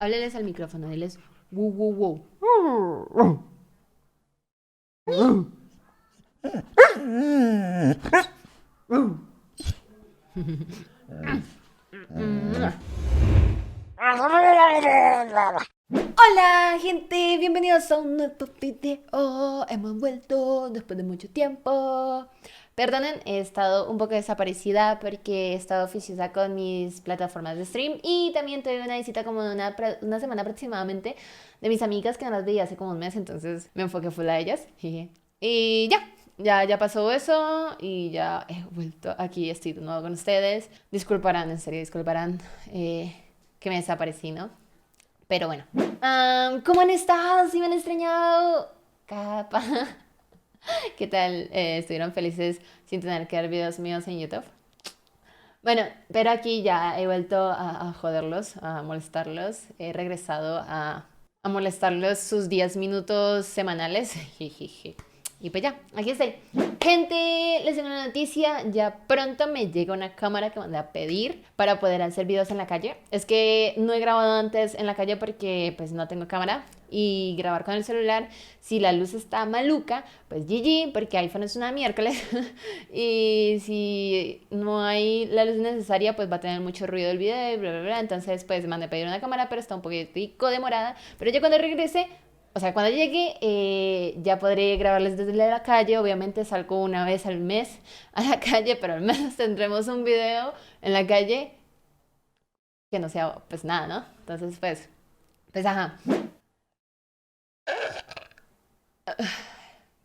Hábleles al micrófono, diles wow, wow, wow. Hola gente, bienvenidos a un nuevo video. Hemos vuelto después de mucho tiempo. Perdonen, he estado un poco desaparecida porque he estado oficiosa con mis plataformas de stream y también tuve una visita como de una semana aproximadamente de mis amigas que no las veía hace como un mes, entonces me enfoqué full a ellas. Y ya pasó eso y ya he vuelto aquí, estoy de nuevo con ustedes. Disculparán, en serio, disculparán que me desaparecí, ¿no? Pero bueno. ¿Cómo han estado? ¿Sí me han extrañado? Capa. ¿Qué tal? ¿Estuvieron felices sin tener que ver videos míos en YouTube? Bueno, pero aquí ya he vuelto a joderlos, a molestarlos. He regresado a molestarlos sus 10 minutos semanales. Y pues ya, aquí estoy. Gente, les tengo una noticia. Ya pronto me llega una cámara que mandé a pedir para poder hacer videos en la calle. Es que no he grabado antes en la calle porque pues no tengo cámara. Y grabar con el celular, si la luz está maluca, pues GG, porque iPhone es una miércoles. Y si no hay la luz necesaria, pues va a tener mucho ruido el video y bla, bla, bla. Entonces, pues mandé a pedir una cámara, pero está un poquitico demorada. Pero ya cuando regrese, o sea, cuando llegue, ya podré grabarles desde la calle. Obviamente salgo una vez al mes a la calle, pero al menos tendremos un video en la calle que no sea, pues nada, ¿no? Entonces, pues ajá.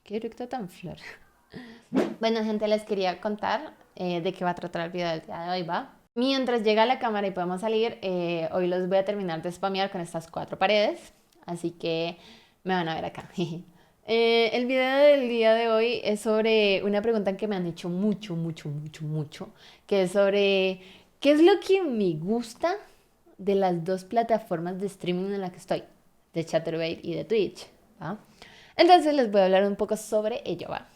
Qué eructo tan flor. Bueno, gente, les quería contar de qué va a tratar el video del día de hoy, ¿va? Mientras llega la cámara y podemos salir, hoy los voy a terminar de spamear con estas 4 paredes, así que me van a ver acá. El video del día de hoy es sobre una pregunta que me han hecho mucho, mucho, mucho, mucho, que es sobre qué es lo que me gusta de las dos plataformas de streaming en las que estoy, de Chaturbate y de Twitch, ¿va? Entonces les voy a hablar un poco sobre ello, ¿va?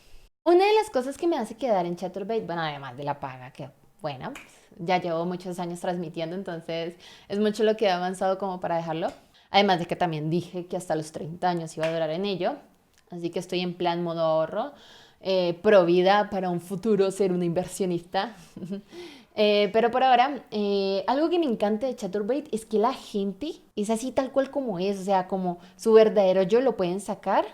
Una de las cosas que me hace quedar en Chaturbate, bueno, además de la paga, que bueno, pues, ya llevo muchos años transmitiendo, entonces es mucho lo que he avanzado como para dejarlo. Además de que también dije que hasta los 30 años iba a durar en ello, así que estoy en plan modo ahorro, pro vida para un futuro ser una inversionista. Pero por ahora, algo que me encanta de Chaturbate es que la gente es así tal cual como es, o sea, como su verdadero yo lo pueden sacar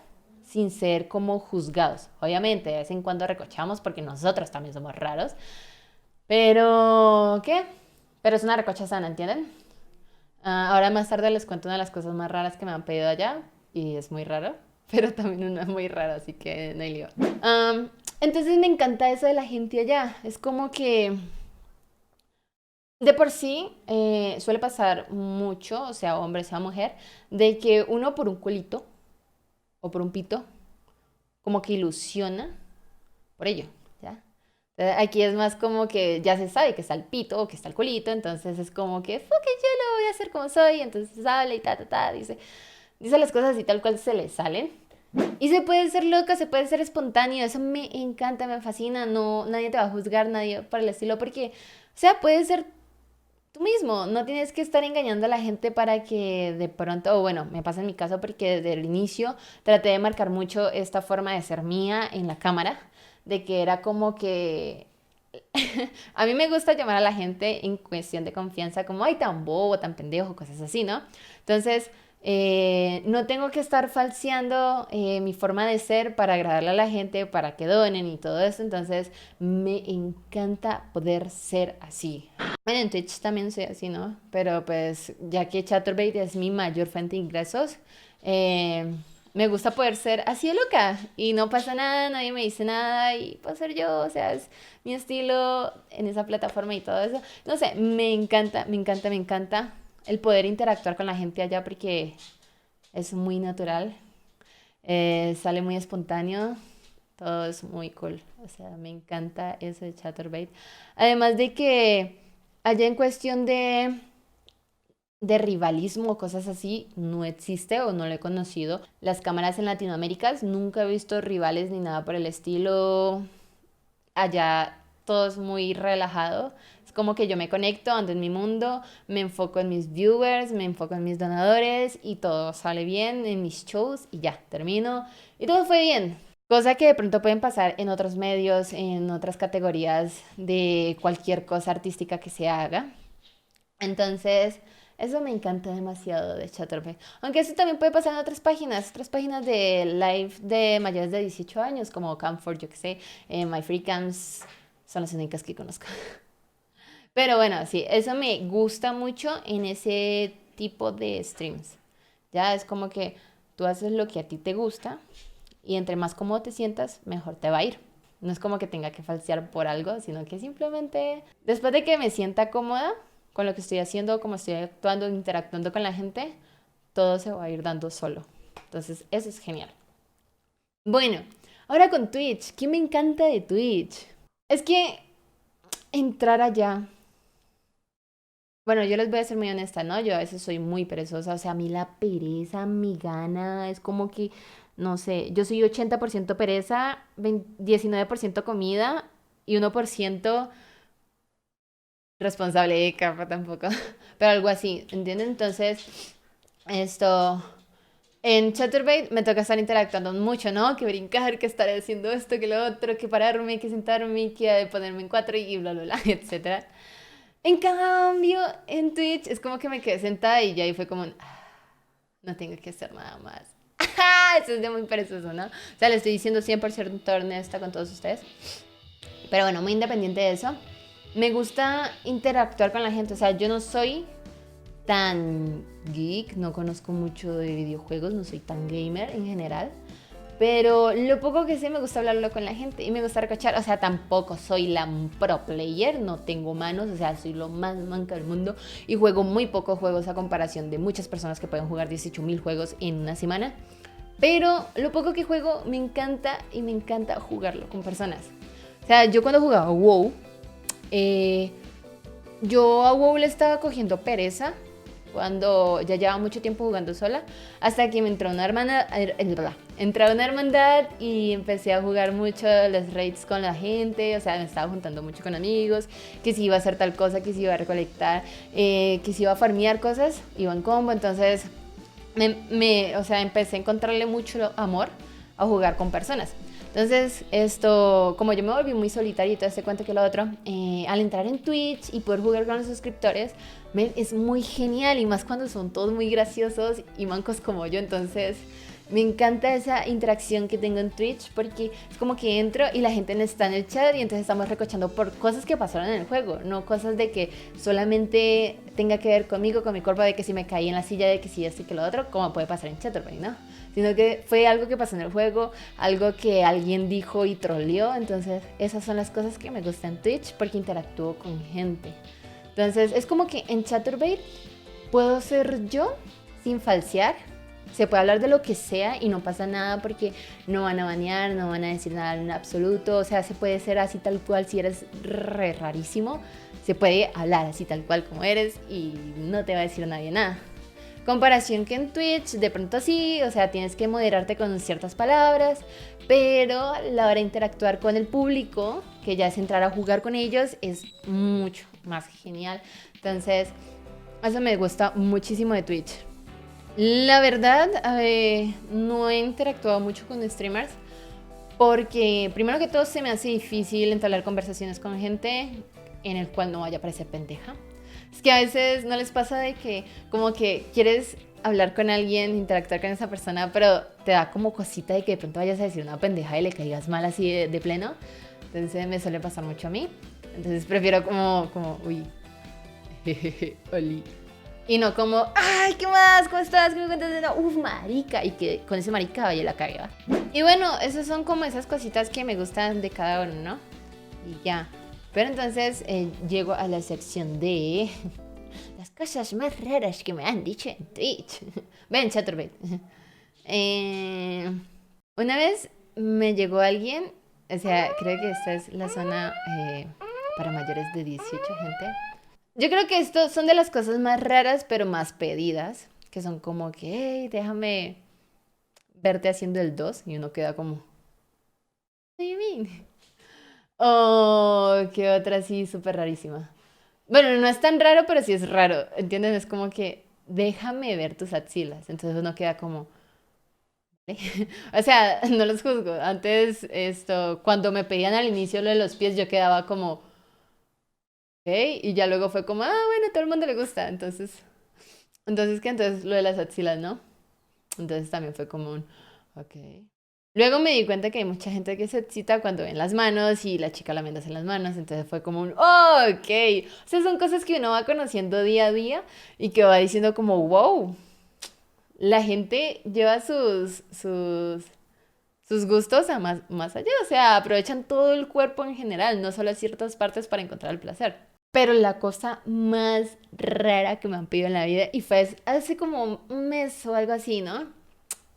sin ser como juzgados. Obviamente, de vez en cuando recochamos porque nosotros también somos raros, pero ¿qué? Pero es una recocha sana, ¿entienden? Ahora más tarde les cuento una de las cosas más raras que me han pedido allá y es muy raro, pero también una muy rara, así que no hay lío. Entonces me encanta eso de la gente allá, es como que de por sí suele pasar mucho, o sea, hombre, sea mujer, de que uno por un culito o por un pito, como que ilusiona por ello, ¿ya? Aquí es más como que ya se sabe que está el pito o que está el culito, entonces es como que, fuck it, yo lo voy a hacer como soy, entonces habla y dice las cosas así tal cual se le salen. Y se puede ser loca, se puede ser espontáneo, eso me encanta, me fascina, no, nadie te va a juzgar, nadie por el estilo, porque, o sea, puede ser tú mismo, no tienes que estar engañando a la gente para que de pronto, o bueno, me pasa en mi caso porque desde el inicio traté de marcar mucho esta forma de ser mía en la cámara, de que era como que a mí me gusta llamar a la gente en cuestión de confianza como, ay, tan bobo, tan pendejo, cosas así, ¿no? Entonces, no tengo que estar falseando mi forma de ser para agradarle a la gente, para que donen y todo eso. Entonces, me encanta poder ser así. Bueno, en Twitch también soy así, ¿no? Pero pues, ya que Chaturbate es mi mayor fuente de ingresos, eh, me gusta poder ser así de loca y no pasa nada, nadie me dice nada y puedo ser yo, o sea, es mi estilo en esa plataforma y todo eso. No sé, me encanta, me encanta, me encanta el poder interactuar con la gente allá porque es muy natural, sale muy espontáneo, todo es muy cool. O sea, me encanta eso de Chaturbate. Además de que allá en cuestión de rivalismo o cosas así no existe o no lo he conocido. Las cámaras en Latinoamérica nunca he visto rivales ni nada por el estilo. Allá todo es muy relajado. Es como que yo me conecto, ando en mi mundo, me enfoco en mis viewers, me enfoco en mis donadores y todo sale bien en mis shows y ya, termino y todo fue bien. Cosa que de pronto pueden pasar en otros medios, en otras categorías de cualquier cosa artística que se haga. Entonces, eso me encanta demasiado de Chaturbate. Aunque eso también puede pasar en otras páginas de live de mayores de 18 años, como Camford, yo que sé, My Free Cams, son las únicas que conozco. Pero bueno, sí, eso me gusta mucho en ese tipo de streams. Ya es como que tú haces lo que a ti te gusta y entre más cómodo te sientas, mejor te va a ir. No es como que tenga que falsear por algo, sino que simplemente después de que me sienta cómoda con lo que estoy haciendo, como estoy actuando, interactuando con la gente, todo se va a ir dando solo. Entonces, eso es genial. Bueno, ahora con Twitch. ¿Qué me encanta de Twitch? Es que entrar allá. Bueno, yo les voy a ser muy honesta, ¿no? Yo a veces soy muy perezosa, o sea, a mí la pereza me gana, es como que, no sé, yo soy 80% pereza, 19% comida y 1% responsable de capa tampoco, pero algo así, ¿entienden? Entonces, esto, en Chaturbate me toca estar interactuando mucho, ¿no? Que brincar, que estar haciendo esto, que lo otro, que pararme, que sentarme, que ponerme en cuatro y bla, bla, bla, etcétera. En cambio, en Twitch es como que me quedé sentada y ya ahí fue como, no tengo que hacer nada más. Eso es de muy perezoso, ¿no? O sea, le estoy diciendo 100% honesta con todos ustedes. Pero bueno, muy independiente de eso, me gusta interactuar con la gente. O sea, yo no soy tan geek, no conozco mucho de videojuegos, no soy tan gamer en general. Pero lo poco que sé me gusta hablarlo con la gente y me gusta recochar. O sea, tampoco soy la pro player, no tengo manos, o sea, soy lo más manca del mundo y juego muy pocos juegos a comparación de muchas personas que pueden jugar 18.000 juegos en una semana. Pero lo poco que juego me encanta y me encanta jugarlo con personas. O sea, yo cuando jugaba WoW, eh, yo a WoW le estaba cogiendo pereza cuando ya llevaba mucho tiempo jugando sola, hasta que me entró una hermana, entró una hermandad y empecé a jugar mucho los raids con la gente, o sea, me estaba juntando mucho con amigos, que si iba a hacer tal cosa, que si iba a recolectar, que si iba a farmear cosas, iba en combo, entonces o sea, empecé a encontrarle mucho amor a jugar con personas. Entonces, esto, como yo me volví muy solitaria y todo este cuento que lo otro, al entrar en Twitch y poder jugar con los suscriptores, es muy genial y más cuando son todos muy graciosos y mancos como yo. Entonces, me encanta esa interacción que tengo en Twitch porque es como que entro y la gente no está en el chat y entonces estamos recochando por cosas que pasaron en el juego, no cosas de que solamente tenga que ver conmigo, con mi cuerpo, de que si me caí en la silla, de que si esto y que lo otro, como puede pasar en Chaturbate, ¿no? Sino que fue algo que pasó en el juego, algo que alguien dijo y troleó, entonces esas son las cosas que me gustan en Twitch porque interactúo con gente. Entonces es como que en Chaturbate puedo ser yo sin falsear. Se puede hablar de lo que sea y no pasa nada porque no van a banear, no van a decir nada en absoluto. O sea, se puede ser así tal cual si eres rarísimo. Se puede hablar así tal cual como eres y no te va a decir nadie nada. Comparación que en Twitch, de pronto sí, o sea, tienes que moderarte con ciertas palabras, pero a la hora de interactuar con el público, que ya es entrar a jugar con ellos, es mucho más genial. Entonces, eso me gusta muchísimo de Twitch. La verdad, no he interactuado mucho con streamers porque primero que todo se me hace difícil entablar conversaciones con gente en el cual no vaya a parecer pendeja. Es que a veces no les pasa de que como que quieres hablar con alguien, interactuar con esa persona, pero te da como cosita de que de pronto vayas a decir una pendeja y le caigas mal así de pleno. Entonces me suele pasar mucho a mí. Entonces prefiero uy, jejeje, oli. Y no como, ay, ¿qué más? ¿Cómo estás? ¿Qué me cuentas? Uf, marica. Y que con ese marica vaya la cague, ¿va? Y bueno, esas son como esas cositas que me gustan de cada uno, ¿no? Y ya. Pero entonces llego a la sección de las cosas más raras que me han dicho en Twitch. Ven, Chaturbate. Una vez me llegó alguien, o sea, creo que esta es la zona para mayores de 18, gente. Yo creo que esto son de las cosas más raras, pero más pedidas, que son como que, hey, déjame verte haciendo el 2 y uno queda como, what do you mean? Oh, qué otra así súper rarísima. Bueno, no es tan raro, pero sí es raro, ¿entienden? Es como que déjame ver tus axilas. Entonces uno queda como, o sea, no los juzgo. Antes, cuando me pedían al inicio lo de los pies, yo quedaba como, ok, y ya luego fue como, bueno, a todo el mundo le gusta. Entonces, ¿qué? Entonces lo de las axilas, ¿no? Entonces también fue como un, ok. Luego me di cuenta que hay mucha gente que se excita cuando ven las manos y la chica lamiéndose las manos, entonces fue como un, oh, ok. O sea, son cosas que uno va conociendo día a día y que va diciendo como, wow, la gente lleva sus gustos a más allá, o sea, aprovechan todo el cuerpo en general, no solo ciertas partes para encontrar el placer. Pero la cosa más rara que me han pedido en la vida, y fue hace como un mes o algo así, ¿no?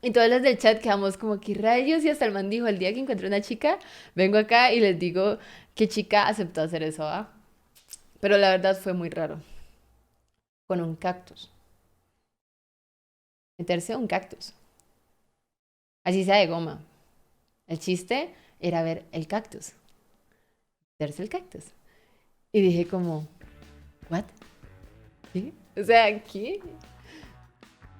Y todas las del chat quedamos como, ¿qué rayos? Y hasta el man dijo, el día que encuentre una chica, vengo acá y les digo qué chica aceptó hacer eso, ¿ah? Pero la verdad fue muy raro. Con un cactus. Meterse a un cactus. Así sea de goma. El chiste era ver el cactus. Meterse el cactus. Y dije como, ¿what? ¿Qué? O sea, ¿qué?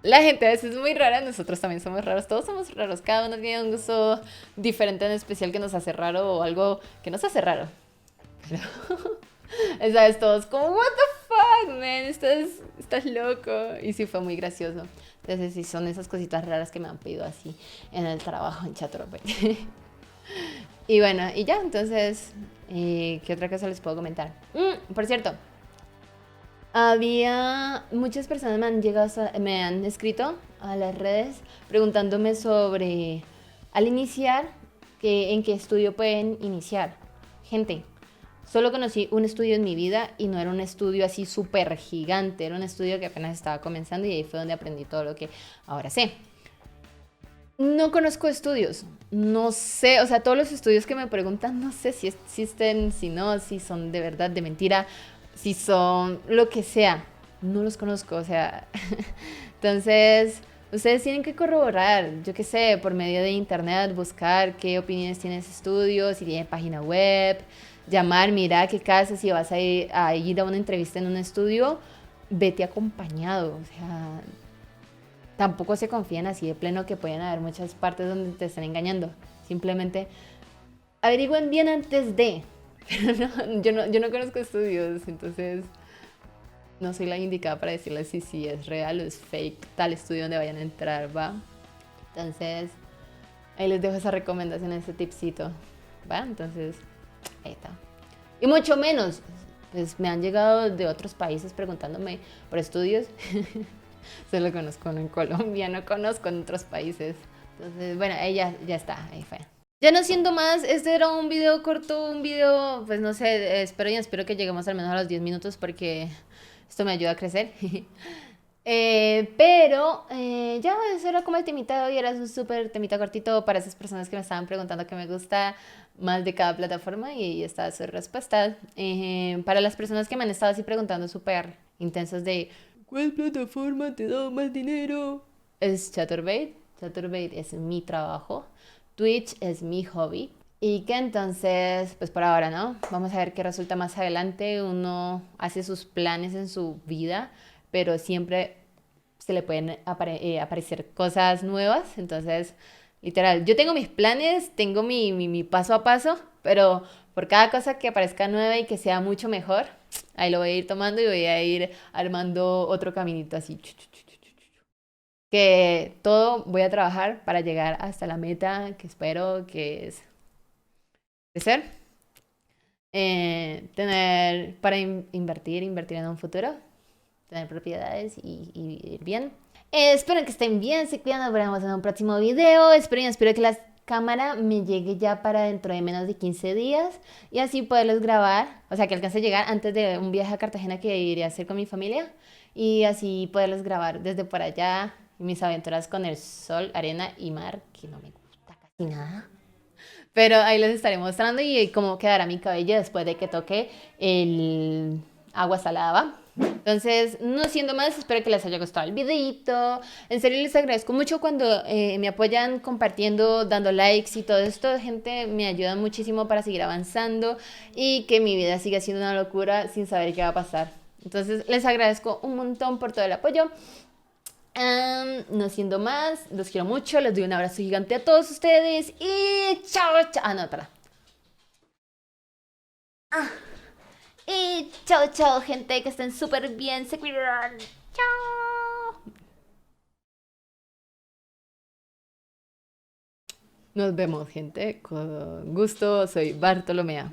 La gente a veces es muy rara, nosotros también somos raros, todos somos raros, cada uno tiene un gusto diferente en especial que nos hace raro o algo que nos hace raro. Pero, esa vez todos como, what the fuck, man, estás loco. Y sí, fue muy gracioso. Entonces sí, son esas cositas raras que me han pedido así en el trabajo en Chatrope. Y bueno, y ya, entonces, ¿qué otra cosa les puedo comentar? Por cierto, había muchas personas me han llegado, me han escrito a las redes preguntándome sobre al iniciar en qué estudio pueden iniciar. Gente, solo conocí un estudio en mi vida y no era un estudio así súper gigante, era un estudio que apenas estaba comenzando y ahí fue donde aprendí todo lo que ahora sé. No conozco estudios, no sé, o sea, todos los estudios que me preguntan, no sé si existen, si no, si son de verdad, de mentira, si son lo que sea, no los conozco, o sea, entonces ustedes tienen que corroborar, yo qué sé, por medio de internet, buscar qué opiniones tiene ese estudio, si tiene página web, llamar, mira qué casa, si vas a ir a una entrevista en un estudio, vete acompañado, o sea, tampoco se confían así de pleno que pueden haber muchas partes donde te están engañando. Simplemente averigüen bien antes de. Pero no, yo no conozco estudios, entonces no soy la indicada para decirles si es real o es fake tal estudio donde vayan a entrar, ¿va? Entonces, ahí les dejo esa recomendación, ese tipcito, ¿va? Entonces, ahí está. Y mucho menos, pues me han llegado de otros países preguntándome por estudios. Solo conozco uno en Colombia, no conozco en otros países. Entonces, bueno, ahí ya está, ahí fue. Ya no siendo más, este era un video corto, un video, pues no sé, espero que lleguemos al menos a los 10 minutos porque esto me ayuda a crecer. Pero ya eso era como el temita de hoy, era un súper temita cortito para esas personas que me estaban preguntando qué me gusta más de cada plataforma y ahí está su respuesta. Para las personas que me han estado así preguntando súper intensas de ¿cuál plataforma te da más dinero? Es Chaturbate. Chaturbate es mi trabajo. Twitch es mi hobby. Y que entonces, pues por ahora, ¿no? Vamos a ver qué resulta más adelante. Uno hace sus planes en su vida, pero siempre se le pueden aparecer cosas nuevas. Entonces, literal, yo tengo mis planes, tengo mi paso a paso, pero por cada cosa que aparezca nueva y que sea mucho mejor, ahí lo voy a ir tomando y voy a ir armando otro caminito así. Que todo voy a trabajar para llegar hasta la meta que espero, que es crecer, tener para invertir en un futuro, tener propiedades y vivir bien. Espero que estén bien, se cuidan, nos veremos en un próximo video. Espero que la cámara me llegue ya para dentro de menos de 15 días y así poderles grabar, o sea, que alcance a llegar antes de un viaje a Cartagena que iré a hacer con mi familia y así poderles grabar desde por allá mis aventuras con el sol, arena y mar, que no me gusta casi nada. Pero ahí les estaré mostrando y cómo quedará mi cabello después de que toque agua salada, ¿va? Entonces, no siendo más, espero que les haya gustado el videito. En serio, les agradezco mucho cuando me apoyan compartiendo, dando likes y todo esto. Gente, me ayuda muchísimo para seguir avanzando y que mi vida siga siendo una locura sin saber qué va a pasar. Entonces, les agradezco un montón por todo el apoyo. No siendo más, los quiero mucho, les doy un abrazo gigante a todos ustedes y chao, chao. Ah, no, para. Y chao, chao, gente, que estén súper bien, se cuidan. Chao. Nos vemos, gente. Con gusto, soy Bartolomea.